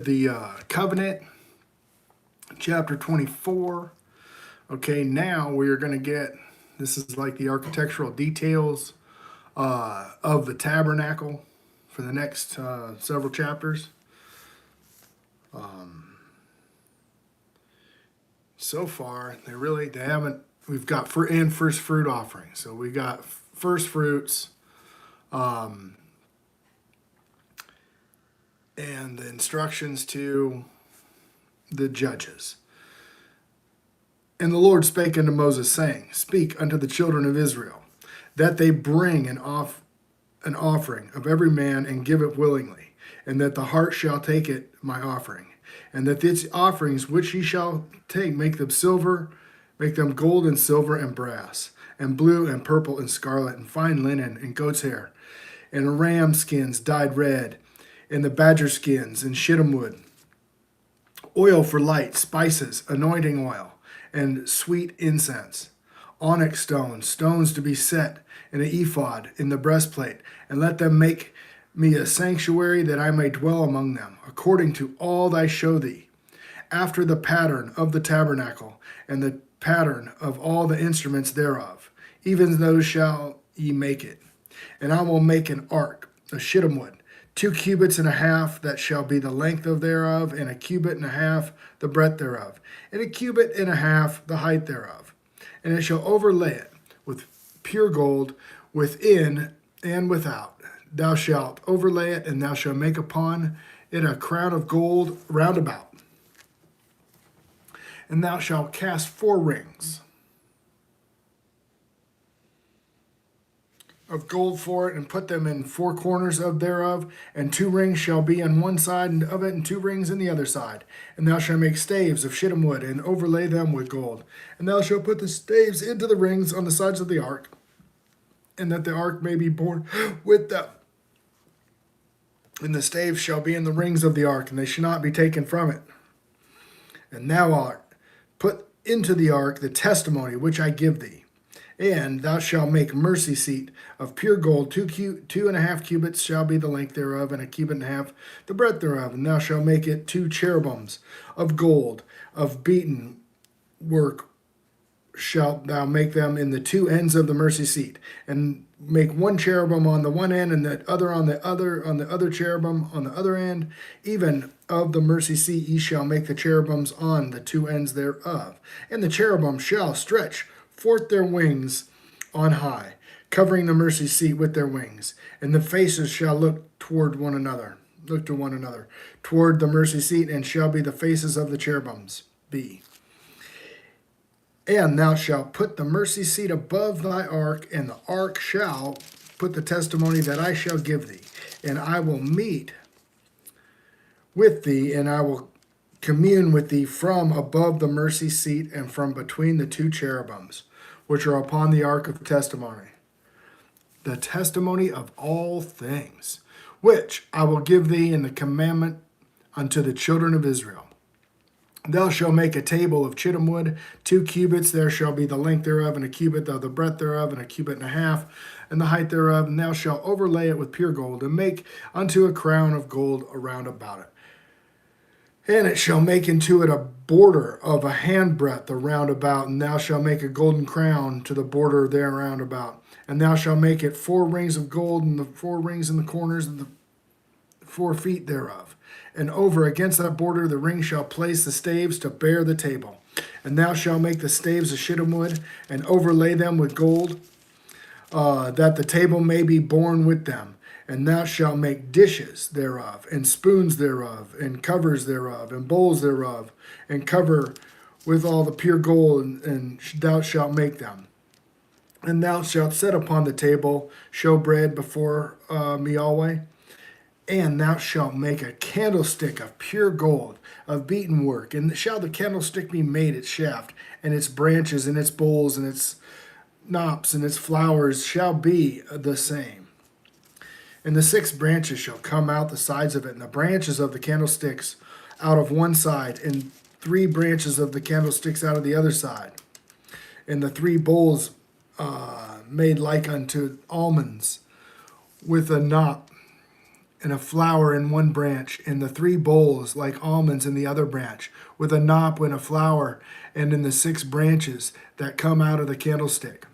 the covenant, chapter 24. Okay, now we are going to get, this is like the architectural details of the tabernacle for the next several chapters. So far, they haven't, we've got first fruit offerings. So we got first fruits, and the instructions to the judges. And the Lord spake unto Moses, saying, Speak unto the children of Israel, that they bring an offering of every man, and give it willingly, and that the heart shall take it my offering, and that its offerings which ye shall take, make them gold and silver and brass, and blue and purple and scarlet, and fine linen, and goat's hair, and ram skins dyed red, and the badger skins, and shittim wood, oil for light, spices, anointing oil, and sweet incense, onyx stones, stones to be set in an ephod in the breastplate, and let them make me a sanctuary that I may dwell among them, according to all that I show thee, after the pattern of the tabernacle, and the pattern of all the instruments thereof, even those shall ye make it. And I will make an ark of shittim wood, 2 cubits and a half, that shall be the length of thereof, and 1 cubit and a half the breadth thereof, and 1 cubit and a half the height thereof. And it shall overlay it with pure gold within and without. Thou shalt overlay it, and thou shalt make upon it a crown of gold round about. And thou shalt cast 4 rings of gold for it, and put them in 4 corners of thereof, and 2 rings shall be on one side of it, and 2 rings in the other side. And thou shalt make staves of shittim wood, and overlay them with gold. And thou shalt put the staves into the rings on the sides of the ark, and that the ark may be borne with them. And the staves shall be in the rings of the ark, and they shall not be taken from it. And thou art put into the ark the testimony which I give thee. And thou shalt make mercy seat of pure gold, 2.5 cubits shall be the length thereof, and 1.5 cubits the breadth thereof. And thou shalt make it 2 cherubims of gold, of beaten work shalt thou make them in the 2 ends of the mercy seat, and make 1 cherubim on the one end, and the other on the other cherubim on the other end. Even of the mercy seat ye shall make the cherubims on the 2 ends thereof. And the cherubim shall stretch forth their wings on high, covering the mercy seat with their wings, and the faces shall look to one another, toward the mercy seat, and shall be the faces of the cherubims. B. And thou shalt put the mercy seat above thy ark, and the ark shall put the testimony that I shall give thee. And I will meet with thee, and I will commune with thee from above the mercy seat, and from between the 2 cherubims, which are upon the ark of testimony, the testimony of all things, which I will give thee in the commandment unto the children of Israel. Thou shalt make a table of shittim wood, 2 cubits there shall be the length thereof, and 1 cubit of the breadth thereof, and 1.5 cubits and the height thereof. And thou shalt overlay it with pure gold, and make unto a crown of gold around about it. And it shall make into it a border of a handbreadth around about, and thou shalt make a golden crown to the border there round about. And thou shalt make it 4 rings of gold, and the 4 rings in the corners of the 4 feet thereof. And over against that border the ring shall place the staves to bear the table. And thou shalt make the staves of shittim wood, and overlay them with gold, that the table may be borne with them. And thou shalt make dishes thereof, and spoons thereof, and covers thereof, and bowls thereof, and cover with all the pure gold, and thou shalt make them. And thou shalt set upon the table showbread before me always. And thou shalt make a candlestick of pure gold, of beaten work. And shall the candlestick be made its shaft, and its branches, and its bowls, and its knops, and its flowers shall be the same. And the 6 branches shall come out the sides of it, and the branches of the candlesticks out of one side, and 3 branches of the candlesticks out of the other side. And the 3 bowls made like unto almonds, with a knop and a flower in one branch, and the 3 bowls like almonds in the other branch, with a knop and a flower, and in the 6 branches that come out of the candlestick.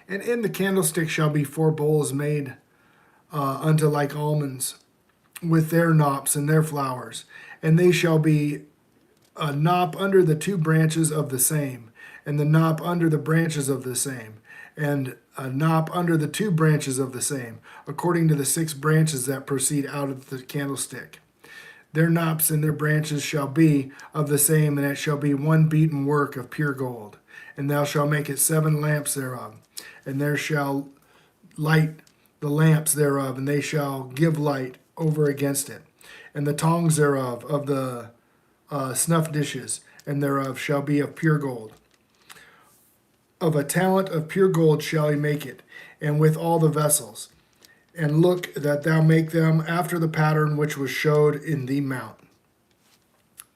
And in the candlestick shall be 4 bowls made unto like almonds, with their knops and their flowers, and they shall be a knop under the 2 branches of the same, and the knop under the branches of the same, and a knop under the 2 branches of the same, according to the 6 branches that proceed out of the candlestick. Their knops and their branches shall be of the same, and it shall be one beaten work of pure gold. And thou shalt make it 7 lamps thereof, and there shall light the lamps thereof, and they shall give light over against it. And the tongs thereof of the snuff dishes, and thereof shall be of pure gold. Of a talent of pure gold shall he make it, and with all the vessels. And look that thou make them after the pattern which was showed in the mount.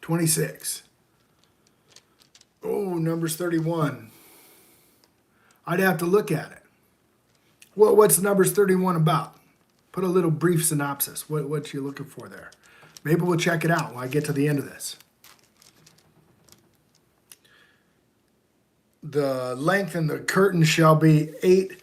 26. Oh, Numbers 31. I'd have to look at it. What's Numbers 31 about? Put a little brief synopsis. What you looking for there? Maybe we'll check it out when I get to the end of this. The length in the curtain shall be 8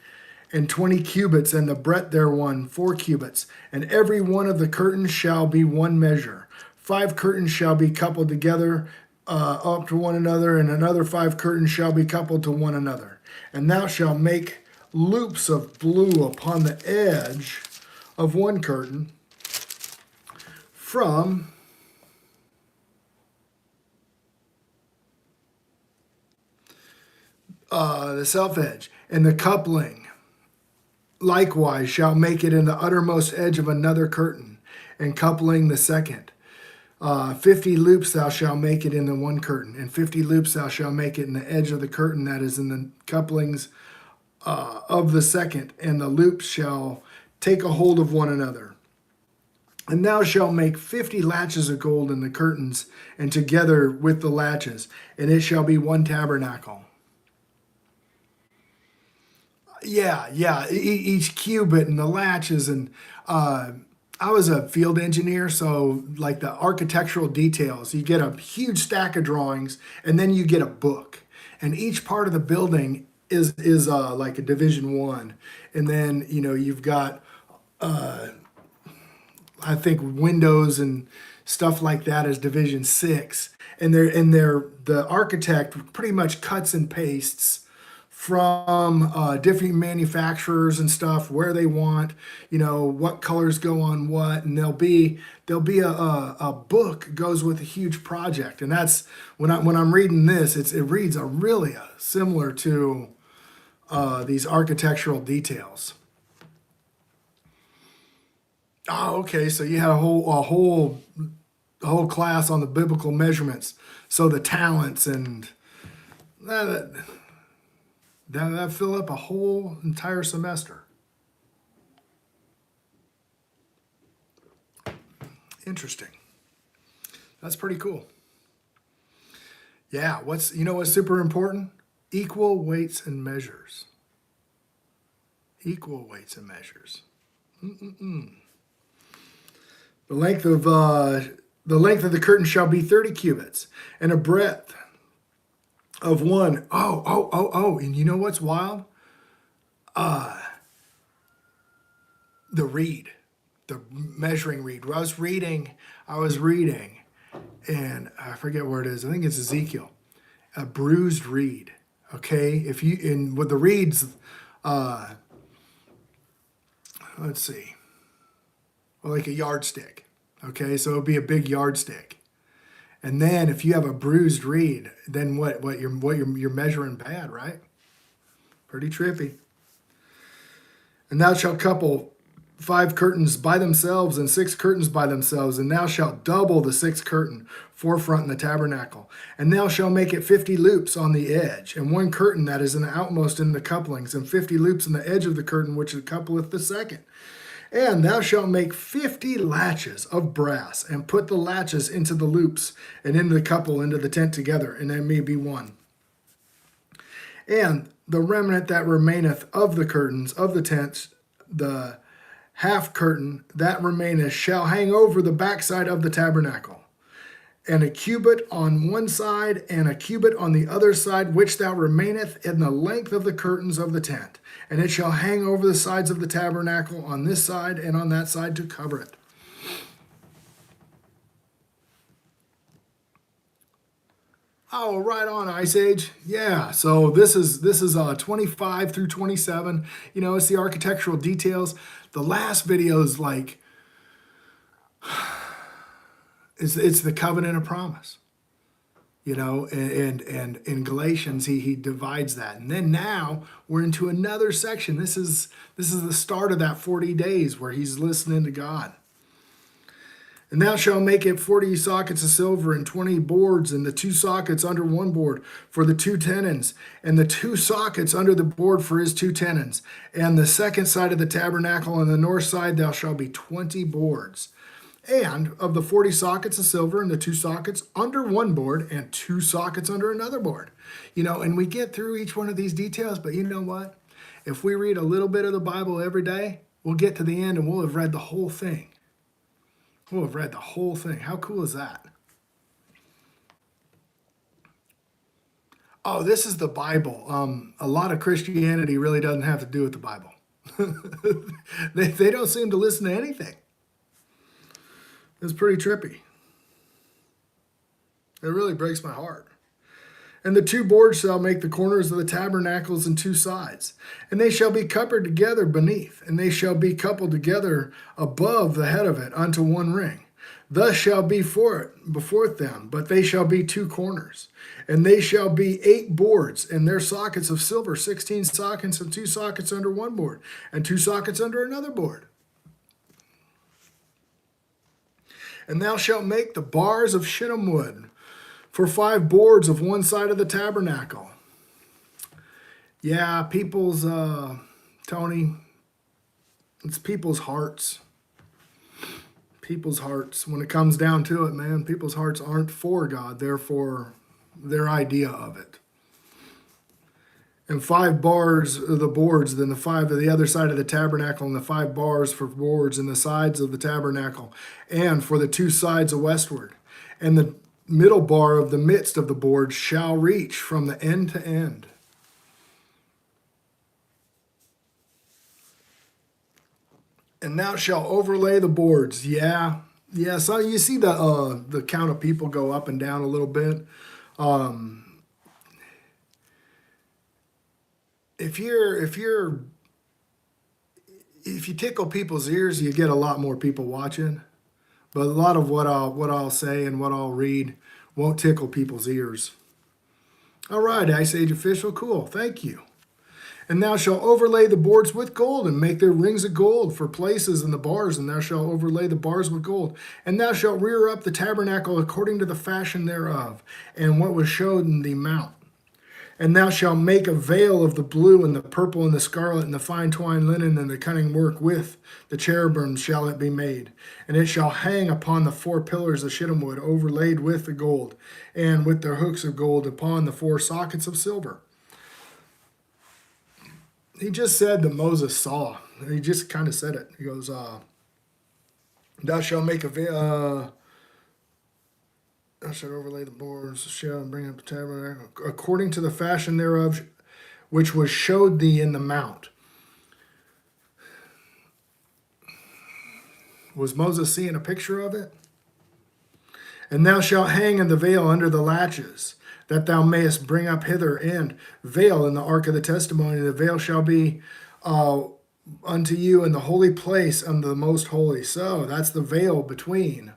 and 20 cubits, and the breadth thereon 4 cubits. And every one of the curtains shall be 1 measure. 5 curtains shall be coupled together up to one another, and another 5 curtains shall be coupled to one another. And thou shalt make loops of blue upon the edge of one curtain from the self edge, and the coupling likewise shall make it in the uttermost edge of another curtain, and coupling the second. 50 loops thou shalt make it in the one curtain, and 50 loops thou shalt make it in the edge of the curtain that is in the couplings of the second, and the loops shall take a hold of one another. And thou shalt make 50 latches of gold in the curtains, and together with the latches, and it shall be one tabernacle. Yeah. Each cubit and the latches, and I was a field engineer, so like the architectural details, you get a huge stack of drawings, and then you get a book, and each part of the building is like a Division 1, and then you've got I think windows and stuff like that is Division 6, and the architect pretty much cuts and pastes from different manufacturers and stuff where they want, what colors go on what, and there'll be a book goes with a huge project, and that's when I'm reading this, it reads really similar to these architectural details. Oh, okay. So you had a whole class on the biblical measurements. So the talents and that fill up a whole entire semester. Interesting. That's pretty cool. Yeah. What's super important? Equal weights and measures. Equal weights and measures. The length of the curtain shall be 30 cubits, and a breadth of 1. And you know what's wild? The reed, the measuring reed. Where I was reading, and I forget where it is. I think it's Ezekiel. A bruised reed. Okay, with the reeds, let's see. Well, like a yardstick. Okay, so it'll be a big yardstick. And then if you have a bruised reed, then what you're measuring bad, right? Pretty trippy. And thou shalt couple 5 curtains by themselves and 6 curtains by themselves, and thou shalt double the 6th curtain forefront in the tabernacle. And thou shalt make it 50 loops on the edge, and 1 curtain that is in the outmost in the couplings, and 50 loops in the edge of the curtain which coupleth the second. And thou shalt make 50 latches of brass, and put the latches into the loops, and into the couple, into the tent together, and there may be one. And the remnant that remaineth of the curtains of the tents, the half curtain that remaineth shall hang over the backside of the tabernacle, and a cubit on one side, and a cubit on the other side, which thou remaineth in the length of the curtains of the tent. And it shall hang over the sides of the tabernacle on this side and on that side to cover it. Oh, right on, Ice Age. Yeah, so this is 25 through 27. You know, it's the architectural details. The last video is like, it's the covenant of promise. You know, and in Galatians he divides that. And then now we're into another section. This is the start of that 40 days where he's listening to God. And thou shalt make it 40 sockets of silver and 20 boards, and the 2 sockets under one board for the 2 tenons, and the 2 sockets under the board for his 2 tenons. And the second side of the tabernacle on the north side thou shalt be 20 boards. And of the 40 sockets of silver, and the 2 sockets under one board, and 2 sockets under another board. You know, and we get through each one of these details, but you know what? If we read a little bit of the Bible every day, we'll get to the end and we'll have read the whole thing. We'll have read the whole thing. How cool is that? Oh, this is the Bible. A lot of Christianity really doesn't have to do with the Bible. They don't seem to listen to anything. It's pretty trippy. It really breaks my heart. And the 2 boards shall make the corners of the tabernacles in 2 sides. And they shall be coupled together beneath, and they shall be coupled together above the head of it unto one ring. Thus shall be before them, but they shall be 2 corners. And they shall be 8 boards, and their sockets of silver, 16 sockets, and 2 sockets under one board, and 2 sockets under another board. And thou shalt make the bars of shittim wood for 5 boards of one side of the tabernacle. Yeah, people's, Tony, it's people's hearts. People's hearts. When it comes down to it, man, people's hearts aren't for God. They're for their idea of it. And 5 bars of the boards, then the 5 of the other side of the tabernacle, and the 5 bars for boards in the sides of the tabernacle, and for the 2 sides of westward. And the middle bar of the midst of the board shall reach from the end to end. And thou shalt overlay the boards. Yeah. So you see the count of people go up and down a little bit. If you tickle people's ears, you get a lot more people watching. But a lot of what I'll say and what I'll read won't tickle people's ears. All right, Ice Age official, cool, thank you. And thou shalt overlay the boards with gold, and make their rings of gold for places in the bars, and thou shalt overlay the bars with gold. And thou shalt rear up the tabernacle according to the fashion thereof, and what was showed in the mount. And thou shalt make a veil of the blue and the purple and the scarlet and the fine twined linen and the cunning work with the cherubim shall it be made. And it shall hang upon the 4 pillars of shittim wood overlaid with the gold, and with their hooks of gold upon the 4 sockets of silver. He just said that Moses saw. He just kind of said it. He goes, thou shalt make a veil, thou shalt overlay the boards, shall bring up the tabernacle, according to the fashion thereof, which was showed thee in the mount. Was Moses seeing a picture of it? And thou shalt hang in the veil under the latches, that thou mayest bring up hither, and veil in the ark of the testimony. The veil shall be unto you in the holy place unto the most holy. So that's the veil between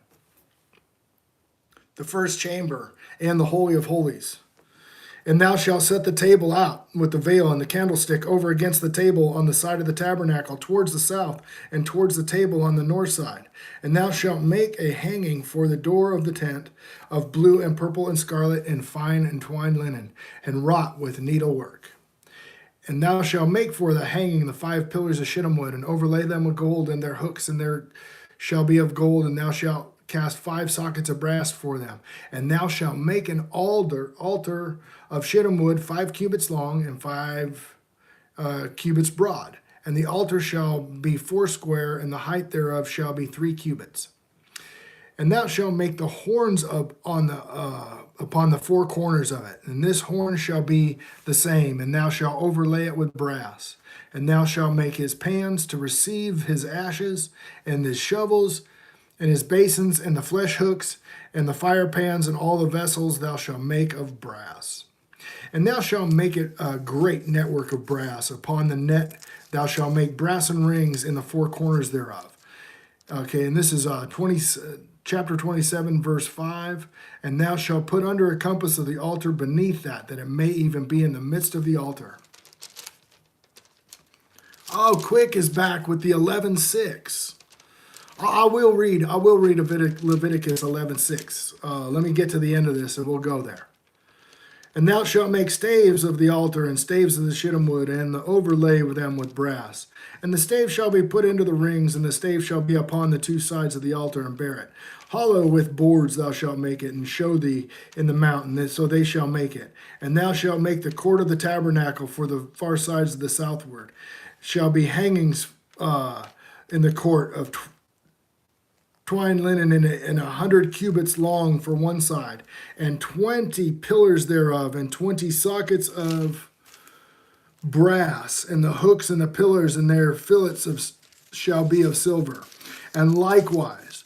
the first chamber and the Holy of Holies. And thou shalt set the table out with the veil and the candlestick over against the table on the side of the tabernacle towards the south, and towards the table on the north side. And thou shalt make a hanging for the door of the tent of blue and purple and scarlet and fine and twined linen, and wrought with needlework. And thou shalt make for the hanging the 5 pillars of shittim wood, and overlay them with gold, and their hooks and their shall be of gold. And thou shalt cast 5 sockets of brass for them. And thou shalt make an altar of shittim wood 5 cubits long and 5 cubits broad. And the altar shall be foursquare, and the height thereof shall be 3 cubits. And thou shalt make the horns upon the 4 corners of it. And this horn shall be the same, and thou shalt overlay it with brass. And thou shalt make his pans to receive his ashes, and his shovels, and his basins, and the flesh hooks, and the fire pans, and all the vessels thou shalt make of brass. And thou shalt make it a great network of brass. Upon the net thou shalt make brassen rings in the 4 corners thereof. Okay, and this is chapter 27, verse 5. And thou shalt put under a compass of the altar beneath that it may even be in the midst of the altar. Oh, Quick is back with the 11:6. I will read Leviticus 11:6. Let me get to the end of this and we'll go there. And thou shalt make staves of the altar, and staves of the shittim wood, and the overlay with them with brass. And the stave shall be put into the rings, and the stave shall be upon the 2 sides of the altar, and bear it. Hollow with boards thou shalt make it, and show thee in the mountain, so they shall make it. And thou shalt make the court of the tabernacle for the far sides of the southward. Shall be hangings in the court of twine linen and 100 cubits long for one side, and 20 pillars thereof, and 20 sockets of brass, and the hooks and the pillars and their fillets shall be of silver. And likewise,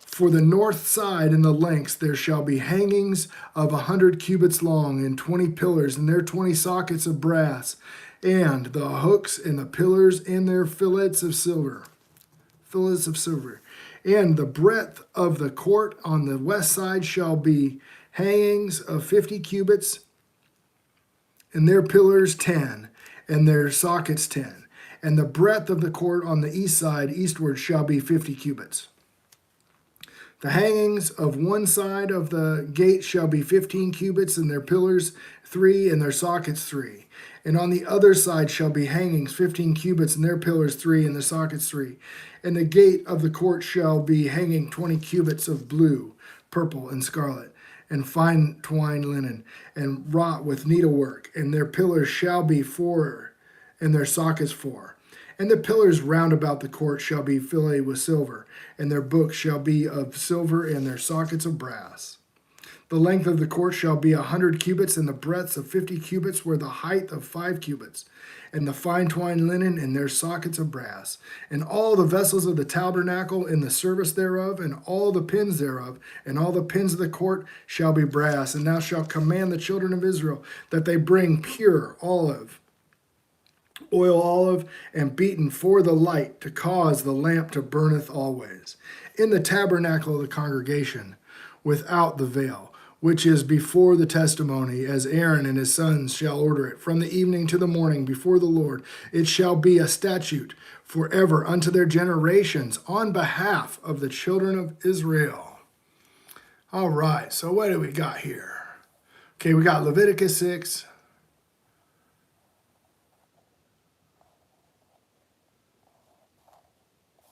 for the north side and the lengths there shall be hangings of 100 cubits long, and 20 pillars, and their 20 sockets of brass, and the hooks and the pillars and their fillets of silver. And the breadth of the court on the west side shall be hangings of 50 cubits, and their pillars 10, and their sockets 10. And the breadth of the court on the east side eastward shall be 50 cubits. The hangings of one side of the gate shall be 15 cubits, and their pillars 3, and their sockets 3. And on the other side shall be hangings 15 cubits, and their pillars 3, and their sockets 3. And the gate of the court shall be hanging 20 cubits of blue, purple, and scarlet, and fine twined linen, and wrought with needlework. And their pillars shall be 4, and their sockets 4. And the pillars round about the court shall be filleted with silver, and their books shall be of silver, and their sockets of brass. The length of the court shall be 100 cubits, and the breadth of 50 cubits, where the height of 5 cubits. And the fine twined linen, and their sockets of brass. And all the vessels of the tabernacle in the service thereof, and all the pins thereof, and all the pins of the court shall be brass. And thou shalt command the children of Israel that they bring pure oil olive, and beaten for the light, to cause the lamp to burneth always. In the tabernacle of the congregation, without the veil, which is before the testimony, as Aaron and his sons shall order it, from the evening to the morning before the Lord. It shall be a statute forever unto their generations, on behalf of the children of Israel. All right, so what do we got here? Okay, we got Leviticus 6.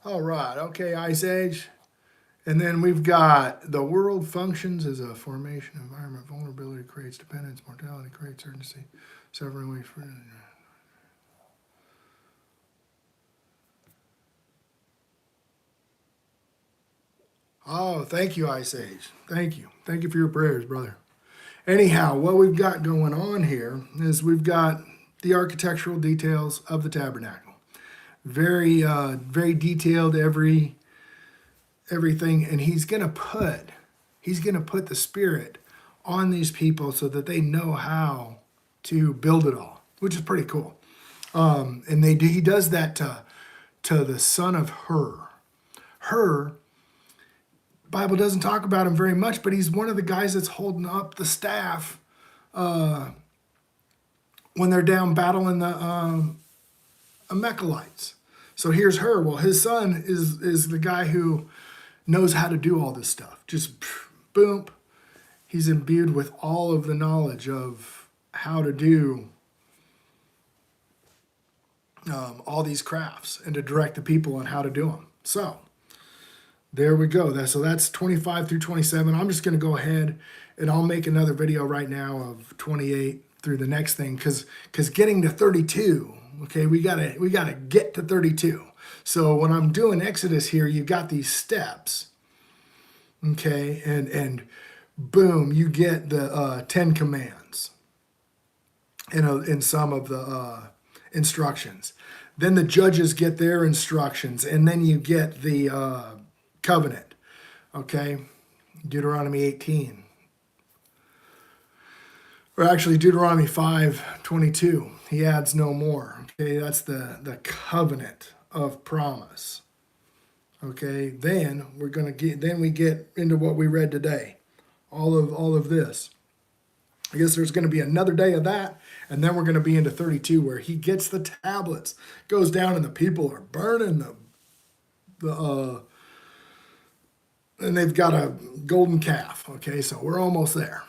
All right, okay, Ice Age. And then we've got the world functions as a formation environment. Vulnerability creates dependence. Mortality creates urgency. Severing ways for... Oh, thank you, Ice Age. Thank you. Thank you for your prayers, brother. Anyhow, what we've got going on here is we've got the architectural details of the tabernacle. Very, very detailed, everything, and he's gonna put the Spirit on these people so that they know how to build it all, which is pretty cool. And he does that to the son of Hur. Bible doesn't talk about him very much, but he's one of the guys that's holding up the staff when they're down battling the Amalekites. So here's Hur. Well, his son is the guy who knows how to do all this stuff. Just boom. He's imbued with all of the knowledge of how to do all these crafts and to direct the people on how to do them. So there we go. So that's 25 through 27. I'm just going to go ahead and I'll make another video right now of 28 through the next thing, because getting to 32 Okay, we gotta get to 32. So when I'm doing Exodus here, you got these steps. Okay, and boom, you get the 10 commands in some of the instructions. Then the judges get their instructions, and then you get the covenant. Okay, Deuteronomy 18. Or actually Deuteronomy 5:22. He adds no more. Okay, that's the covenant of promise. Okay, then we get into what we read today. All of this. I guess there's going to be another day of that, and then we're going to be into 32 where he gets the tablets, goes down, and the people are burning and they've got a golden calf. Okay, so we're almost there.